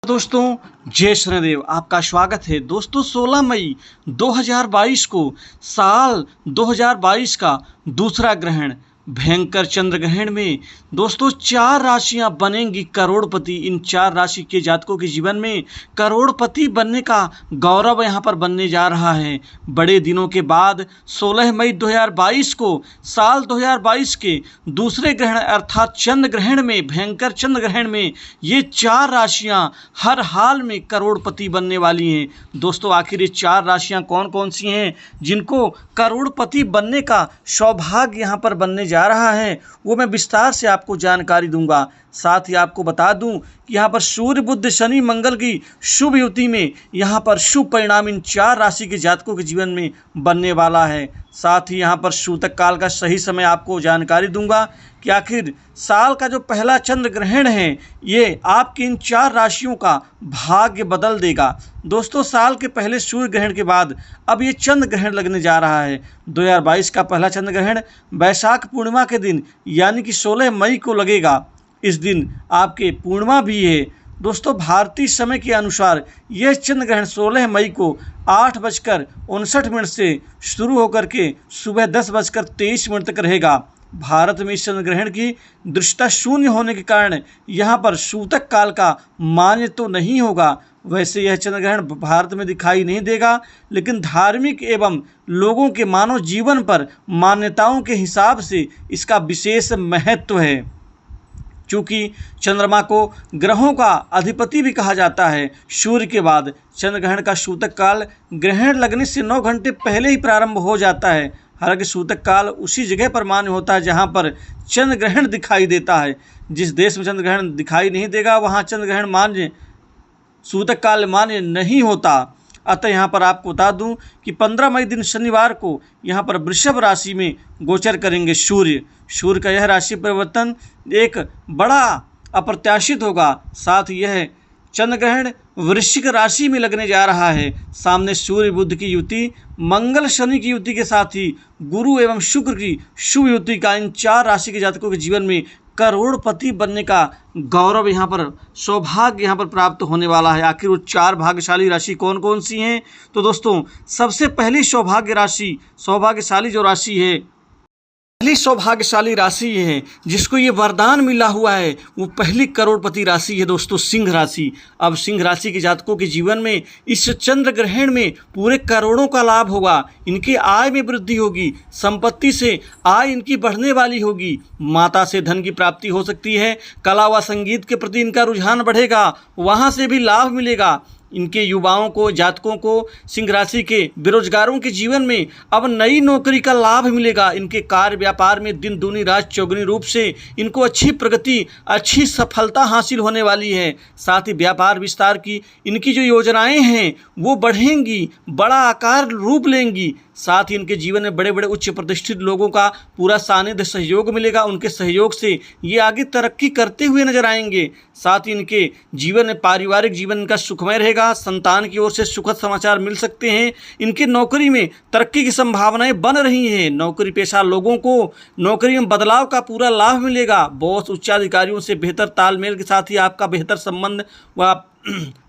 दोस्तों जय शनिदेव, आपका स्वागत है। दोस्तों 16 मई 2022 को साल 2022 का दूसरा ग्रहण भयंकर चंद्र ग्रहण में दोस्तों 4 राशियां बनेंगी करोड़पति। इन 4 राशि के जातकों के जीवन में करोड़पति बनने का गौरव यहां पर बनने जा रहा है। बड़े दिनों के बाद 16 मई 2022 को साल 2022 के दूसरे ग्रहण अर्थात चंद्र ग्रहण में, भयंकर चंद्र ग्रहण में ये 4 राशियां हर हाल में करोड़पति बनने वाली हैं। दोस्तों आखिर ये 4 राशियां कौन कौन सी हैं जिनको करोड़पति बनने का सौभाग्य यहां पर बनने जा रहा है, वो मैं विस्तार से आपको जानकारी दूंगा। साथ ही आपको बता दूं कि यहाँ पर सूर्य बुध शनि मंगल की शुभ युति में यहाँ पर शुभ परिणाम इन 4 राशि के जातकों के जीवन में बनने वाला है। साथ ही यहाँ पर सूतक काल का सही समय आपको जानकारी दूंगा कि आखिर साल का जो पहला चंद्र ग्रहण है ये आपकी इन 4 राशियों का भाग्य बदल देगा। दोस्तों साल के पहले सूर्य ग्रहण के बाद अब ये चंद्र ग्रहण लगने जा रहा है। 2022 का पहला चंद्र ग्रहण वैशाख पूर्णिमा के दिन यानी कि 16 मई को लगेगा। इस दिन आपके पूर्णिमा भी है। दोस्तों भारतीय समय के अनुसार यह चंद्र ग्रहण 16 मई को 8:59 से शुरू होकर के सुबह 10:23 तक रहेगा। भारत में इस चंद्र ग्रहण की दृष्टता शून्य होने के कारण यहाँ पर सूतक काल का मान्य तो नहीं होगा। वैसे यह चंद्र ग्रहण भारत में दिखाई नहीं देगा, लेकिन धार्मिक एवं लोगों के मानव जीवन पर मान्यताओं के हिसाब से इसका विशेष महत्व है। चूँकि चंद्रमा को ग्रहों का अधिपति भी कहा जाता है, सूर्य के बाद चंद्र ग्रहण का सूतक काल ग्रहण लगने से 9 घंटे पहले ही प्रारंभ हो जाता है। हालांकि सूतक काल उसी जगह पर मान्य होता है जहां पर चंद्र ग्रहण दिखाई देता है। जिस देश में चंद्र ग्रहण दिखाई नहीं देगा वहां चंद्र ग्रहण मान्य सूतक काल मान्य नहीं होता। अतः यहाँ पर आपको बता दूं कि 15 मई दिन शनिवार को यहाँ पर वृषभ राशि में गोचर करेंगे सूर्य। सूर्य का यह राशि परिवर्तन एक बड़ा अप्रत्याशित होगा। साथ यह चंद्र ग्रहण वृश्चिक राशि में लगने जा रहा है। सामने सूर्य बुध की युति, मंगल शनि की युति के साथ ही गुरु एवं शुक्र की शुभ युति का इन 4 राशि के जातकों के जीवन में करोड़पति बनने का गौरव यहाँ पर, सौभाग्य यहाँ पर प्राप्त होने वाला है। आखिर वो 4 भाग्यशाली राशि कौन कौन सी हैं? तो दोस्तों सबसे पहली सौभाग्यशाली जो राशि है, पहली सौभाग्यशाली राशि ये है जिसको ये वरदान मिला हुआ है, वो पहली करोड़पति राशि है दोस्तों सिंह राशि। अब सिंह राशि के जातकों के जीवन में इस चंद्र ग्रहण में पूरे करोड़ों का लाभ होगा। इनकी आय में वृद्धि होगी, संपत्ति से आय इनकी बढ़ने वाली होगी, माता से धन की प्राप्ति हो सकती है, कला व संगीत के प्रति इनका रुझान बढ़ेगा, वहाँ से भी लाभ मिलेगा। इनके युवाओं को, जातकों को, सिंह राशि के बेरोजगारों के जीवन में अब नई नौकरी का लाभ मिलेगा। इनके कार्य व्यापार में दिन दूनी रात चौगुनी रूप से इनको अच्छी प्रगति, अच्छी सफलता हासिल होने वाली है। साथ ही व्यापार विस्तार की इनकी जो योजनाएं हैं वो बढ़ेंगी, बड़ा आकार रूप लेंगी। साथ ही इनके जीवन में बड़े बड़े उच्च प्रतिष्ठित लोगों का पूरा सानिध्य सहयोग मिलेगा। उनके सहयोग से ये आगे तरक्की करते हुए नजर आएंगे। साथ ही इनके जीवन में पारिवारिक जीवन इनका सुखमय रहेगा। संतान की ओर से सुखद समाचार मिल सकते हैं। इनके नौकरी में तरक्की की संभावनाएं बन रही हैं। नौकरी पेशा लोगों को नौकरी में बदलाव का पूरा लाभ मिलेगा। बॉस, उच्चाधिकारियों से बेहतर तालमेल के साथ ही आपका बेहतर संबंध व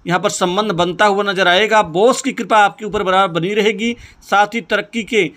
यहाँ पर संबंध बनता हुआ नजर आएगा। बॉस की कृपा आपके ऊपर बराबर बनी रहेगी। साथ ही तरक्की के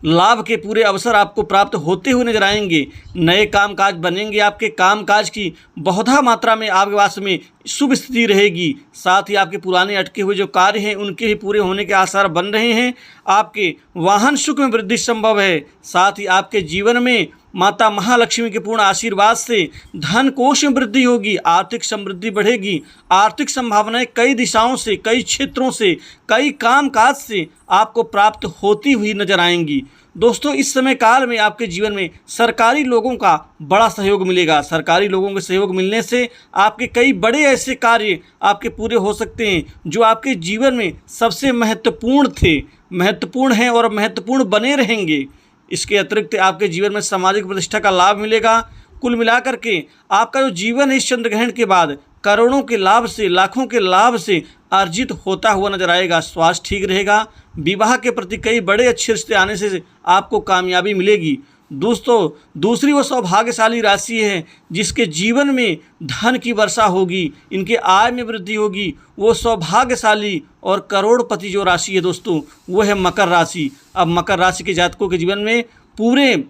लाभ के पूरे अवसर आपको प्राप्त होते हुए नजर आएंगे। नए कामकाज बनेंगे। आपके कामकाज की बहुधा मात्रा में आपके पास में शुभ स्थिति रहेगी। साथ ही आपके पुराने अटके हुए जो कार्य हैं उनके भी पूरे होने के आसार बन रहे हैं। आपके वाहन सुख में वृद्धि संभव है। साथ ही आपके जीवन में माता महालक्ष्मी के पूर्ण आशीर्वाद से धन कोष में वृद्धि होगी, आर्थिक समृद्धि बढ़ेगी। आर्थिक संभावनाएं कई दिशाओं से, कई क्षेत्रों से, कई कामकाज से आपको प्राप्त होती हुई नजर आएंगी। दोस्तों इस समय काल में आपके जीवन में सरकारी लोगों का बड़ा सहयोग मिलेगा। सरकारी लोगों के सहयोग मिलने से आपके कई बड़े ऐसे कार्य आपके पूरे हो सकते हैं जो आपके जीवन में सबसे महत्वपूर्ण हैं और महत्वपूर्ण बने रहेंगे। इसके अतिरिक्त आपके जीवन में सामाजिक प्रतिष्ठा का लाभ मिलेगा। कुल मिलाकर के आपका जो जीवन है इस चंद्र ग्रहण के बाद करोड़ों के लाभ से, लाखों के लाभ से अर्जित होता हुआ नजर आएगा। स्वास्थ्य ठीक रहेगा। विवाह के प्रति कई बड़े अच्छे रिश्ते आने से आपको कामयाबी मिलेगी। दोस्तों दूसरी वो सौभाग्यशाली राशि है जिसके जीवन में धन की वर्षा होगी, इनके आय में वृद्धि होगी। वो सौभाग्यशाली और करोड़पति जो राशि है दोस्तों वो है मकर राशि। अब मकर राशि के जातकों के जीवन में पूरे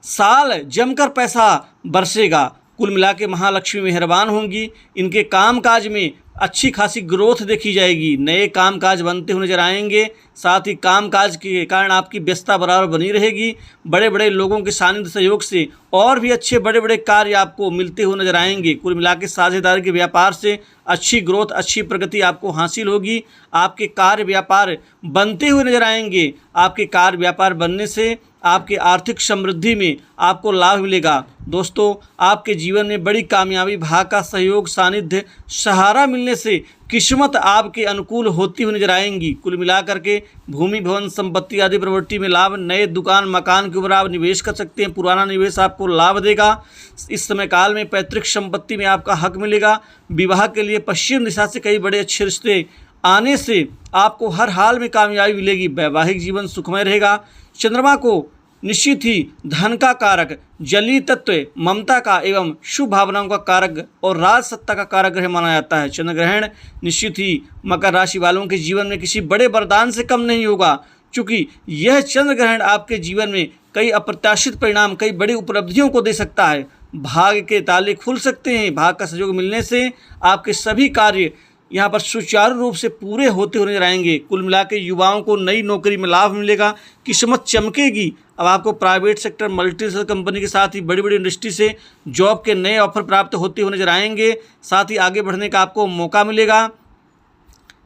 साल जमकर पैसा बरसेगा। कुल मिला के महालक्ष्मी मेहरबान होंगी। इनके कामकाज में अच्छी खासी ग्रोथ देखी जाएगी, नए कामकाज बनते हुए नजर आएंगे। साथ ही कामकाज के कारण आपकी व्यस्तता बराबर बनी रहेगी। बड़े बड़े लोगों के सानिध्य सहयोग से और भी अच्छे बड़े बड़े कार्य आपको मिलते हुए नजर आएंगे। कुल मिला के साझेदारी के व्यापार से अच्छी ग्रोथ, अच्छी प्रगति आपको हासिल होगी। आपके कार्य व्यापार बनते हुए नजर आएंगे। आपके कार्य व्यापार बनने से आपके आर्थिक समृद्धि में आपको लाभ मिलेगा। दोस्तों आपके जीवन में बड़ी कामयाबी, भाग का सहयोग, सानिध्य, सहारा मिलने से किस्मत आपके अनुकूल होती हुई नजर आएंगी। कुल मिलाकर के भूमि, भवन, संपत्ति आदि प्रवृत्ति में लाभ, नए दुकान, मकान के ऊपर आप निवेश कर सकते हैं। पुराना निवेश आपको लाभ देगा। इस समय काल में पैतृक संपत्ति में आपका हक मिलेगा। विवाह के लिए पश्चिम दिशा से कई बड़े अच्छे रिश्ते आने से आपको हर हाल में कामयाबी मिलेगी। वैवाहिक जीवन सुखमय रहेगा। चंद्रमा को निश्चित ही धन का कारक, जलीय तत्व, ममता का एवं शुभ भावनाओं का कारक और राज सत्ता का कारक ग्रह माना जाता है। चंद्र ग्रहण निश्चित ही मकर राशि वालों के जीवन में किसी बड़े वरदान से कम नहीं होगा, क्योंकि यह चंद्र ग्रहण आपके जीवन में कई अप्रत्याशित परिणाम, कई बड़ी उपलब्धियों को दे सकता है। भाग्य के ताले खुल सकते हैं। भाग्य का सहयोग मिलने से आपके सभी कार्य यहाँ पर सुचारू रूप से पूरे होते हुए नजर आएंगे। कुल मिला के युवाओं को नई नौकरी में लाभ मिलेगा, किस्मत चमकेगी। अब आपको प्राइवेट सेक्टर, मल्टीनेशनल कंपनी के साथ ही बड़ी बड़ी इंडस्ट्री से जॉब के नए ऑफर प्राप्त होते हुए नजर आएंगे। साथ ही आगे बढ़ने का आपको मौका मिलेगा।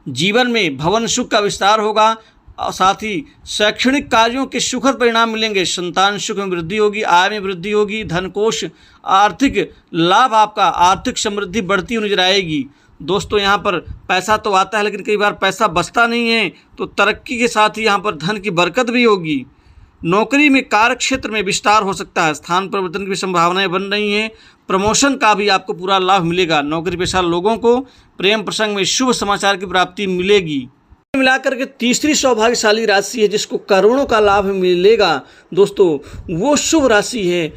जीवन में भवन सुख का विस्तार होगा और साथ ही शैक्षणिक कार्यों के सुखद परिणाम मिलेंगे। संतान सुख में वृद्धि होगी, आय में वृद्धि होगी, धन कोष, आर्थिक लाभ, आपका आर्थिक समृद्धि बढ़ती हुई नजर आएगी। दोस्तों यहाँ पर पैसा तो आता है लेकिन कई बार पैसा बचता नहीं है, तो तरक्की के साथ ही यहाँ पर धन की बरकत भी होगी। नौकरी में कार्य क्षेत्र में विस्तार हो सकता है। स्थान परिवर्तन की संभावनाएं बन रही हैं। प्रमोशन का भी आपको पूरा लाभ मिलेगा। नौकरी पेशा लोगों को प्रेम प्रसंग में शुभ समाचार की प्राप्ति मिलेगी। मिलाकर के तीसरी सौभाग्यशाली राशि है जिसको करोड़ों का लाभ मिलेगा दोस्तों, वो शुभ राशि है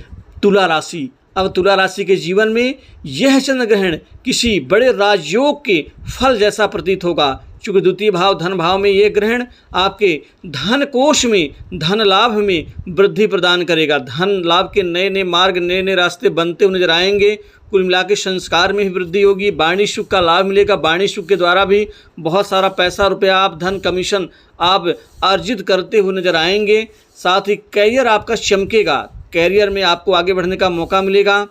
तुला राशि। अब तुला राशि के जीवन में यह चंद्र ग्रहण किसी बड़े राजयोग के फल जैसा प्रतीत होगा, क्योंकि द्वितीय भाव धन भाव में यह ग्रहण आपके धन कोष में, धन लाभ में वृद्धि प्रदान करेगा। धन लाभ के नए नए मार्ग, नए नए रास्ते बनते हुए नजर आएंगे। कुल मिला के संस्कार में भी वृद्धि होगी। वाणी सुख का लाभ मिलेगा। वाणी सुख के द्वारा भी बहुत सारा पैसा, रुपया, आप धन, कमीशन आप अर्जित करते हुए नजर आएंगे। साथ ही करियर आपका चमकेगा। कैरियर में आपको आगे बढ़ने का मौका मिलेगा।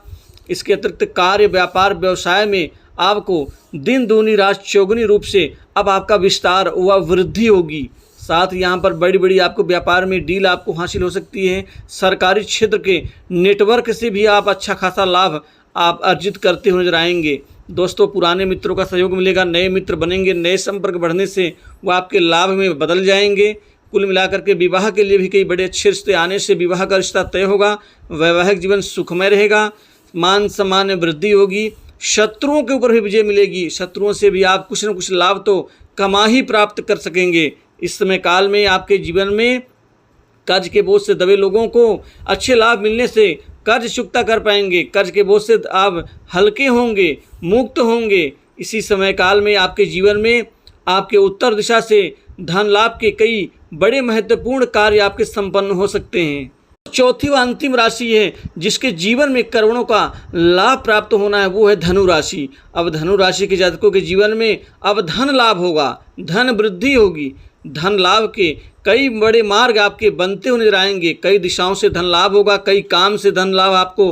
इसके अतिरिक्त कार्य, व्यापार, व्यवसाय में आपको दिन दूनी रात चौगुनी रूप से अब आपका विस्तार व वृद्धि होगी। साथ ही यहाँ पर बड़ी बड़ी आपको व्यापार में डील आपको हासिल हो सकती है। सरकारी क्षेत्र के नेटवर्क से भी आप अच्छा खासा लाभ आप अर्जित करते हुए नजर आएंगे। दोस्तों पुराने मित्रों का सहयोग मिलेगा। नए मित्र बनेंगे। नए संपर्क बढ़ने से वो आपके लाभ में बदल जाएंगे। कुल मिलाकर के विवाह के लिए भी कई बड़े अच्छे रिश्ते आने से विवाह का रिश्ता तय होगा। वैवाहिक जीवन सुखमय रहेगा। मान सम्मान में वृद्धि होगी। शत्रुओं के ऊपर भी विजय मिलेगी। शत्रुओं से भी आप कुछ न कुछ लाभ तो कमा ही प्राप्त कर सकेंगे। इस समय काल में आपके जीवन में कर्ज के बोझ से दबे लोगों को अच्छे लाभ मिलने से कर्ज चुकता कर पाएंगे। कर्ज के बोझ से आप हल्के होंगे, मुक्त होंगे। इसी समय काल में आपके जीवन में आपके उत्तर दिशा से धन लाभ के कई बड़े महत्वपूर्ण कार्य आपके संपन्न हो सकते हैं। चौथी व अंतिम राशि है जिसके जीवन में करोड़ों का लाभ प्राप्त होना है, वो है धनु राशि। अब धनु राशि के जातकों के जीवन में अब धन लाभ होगा, धन वृद्धि होगी। धन लाभ के कई बड़े मार्ग आपके बनते हुए नजर आएंगे। कई दिशाओं से धन लाभ होगा। कई काम से धन लाभ आपको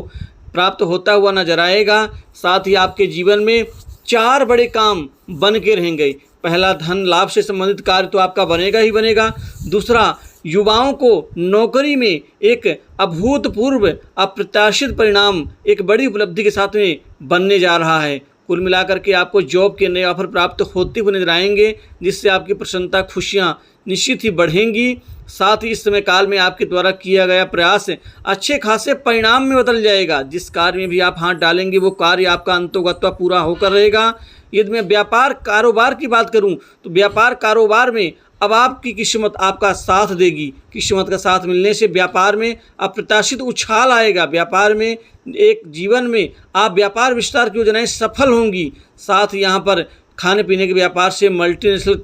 प्राप्त होता हुआ नजर आएगा। साथ ही आपके जीवन में 4 बड़े काम बन के रहेंगे। पहला, धन लाभ से संबंधित कार्य तो आपका बनेगा ही बनेगा। दूसरा, युवाओं को नौकरी में एक अभूतपूर्व अप्रत्याशित परिणाम एक बड़ी उपलब्धि के साथ में बनने जा रहा है। कुल मिलाकर के आपको जॉब के नए ऑफर प्राप्त होते हुए नजर आएंगे, जिससे आपकी प्रसन्नता, खुशियाँ निश्चित ही बढ़ेंगी। साथ ही इस समय काल में आपके द्वारा किया गया प्रयास अच्छे खासे परिणाम में बदल जाएगा। जिस कार्य में भी आप हाथ डालेंगे वो कार्य आपका अंतोगत्वा पूरा होकर रहेगा। यदि मैं व्यापार कारोबार की बात करूं तो व्यापार कारोबार में अब आपकी किस्मत आपका साथ देगी। किस्मत का साथ मिलने से व्यापार में अप्रत्याशित उछाल आएगा। व्यापार में एक जीवन में आप व्यापार विस्तार की योजनाएं सफल होंगी। साथ ही यहाँ पर खाने पीने के व्यापार से, मल्टीनेशनल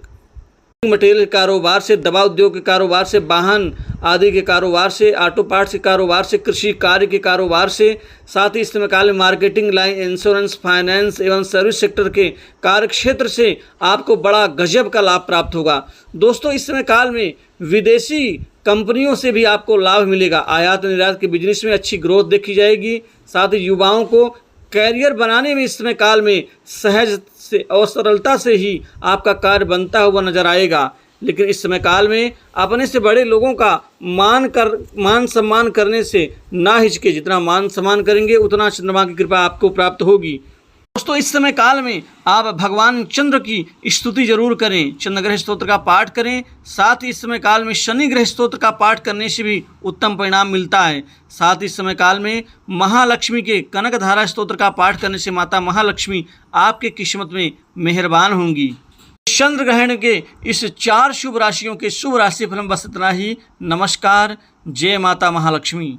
मटेरियल के कारोबार से, दवा उद्योग के कारोबार से, वाहन आदि के कारोबार से, ऑटो पार्ट्स के कारोबार से, कृषि कार्य के कारोबार से, साथ ही इस समय काल में मार्केटिंग लाइन, इंश्योरेंस, फाइनेंस एवं सर्विस सेक्टर के कार्य क्षेत्र से आपको बड़ा गजब का लाभ प्राप्त होगा। दोस्तों, इस समय काल में विदेशी कंपनियों से भी आपको लाभ मिलेगा। आयात निर्यात के बिजनेस में अच्छी ग्रोथ देखी जाएगी। साथ ही युवाओं को कैरियर बनाने में इस समय काल में सहज से और सरलता से ही आपका कार्य बनता हुआ नजर आएगा। लेकिन इस समय काल में अपने से बड़े लोगों का मान सम्मान करने से ना हिचके। जितना मान सम्मान करेंगे उतना चंद्रमा की कृपा आपको प्राप्त होगी। दोस्तों, इस समय काल में आप भगवान चंद्र की स्तुति जरूर करें, चंद्र ग्रह स्तोत्र का पाठ करें। साथ ही इस समय काल में शनि ग्रह स्तोत्र का पाठ करने से भी उत्तम परिणाम मिलता है। साथ ही इस समय काल में महालक्ष्मी के कनकधारा स्तोत्र का पाठ करने से माता महालक्ष्मी आपके किस्मत में मेहरबान होंगी। चंद्र ग्रहण के इस 4 शुभ राशियों के शुभ राशि फल बस इतना ही। नमस्कार। जय माता महालक्ष्मी।